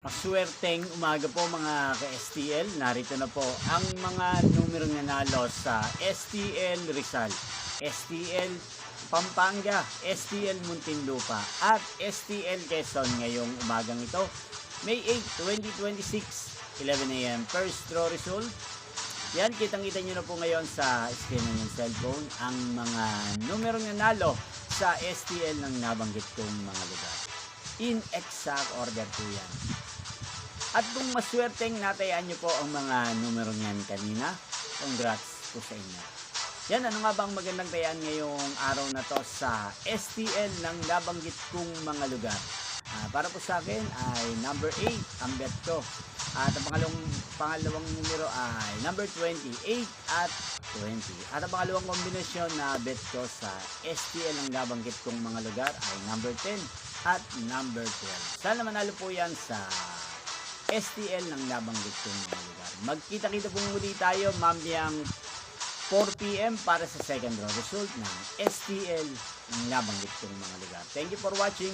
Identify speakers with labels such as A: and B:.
A: Maswerteng umaga po mga ka-STL. Narito na po ang mga numerong nanalo sa STL Rizal, STL Pampanga, STL Muntinlupa at STL Quezon ngayong umagang ito. May 8, 2026, 11 a.m. First draw result. Yan, kitang-kita nyo na po ngayon sa screen ng yung cellphone ang mga numerong nanalo sa STL ng nabanggit kong mga lugar. In exact order po yan. At kung maswerteng natayaan nyo po ang mga numero niyan kanina, congrats po sa inyo. Yan, ano nga bang magandang tayaan ngayong araw na to sa STL ng nabanggit kong mga lugar? Para po sa akin ay number 8 ang bet ko. At ang pangalawang numero ay number 28 at 20. At ang pangalawang kombinasyon na bet ko sa STL ng nabanggit kong mga lugar ay number 10 at number 12. Sana manalo po yan sa STL ng nabanggit kong mga lugar. Magkita-kita po muli tayo mamayang 4 p.m. para sa second draw result ng STL ng nabanggit kong mga lugar. Thank you for watching.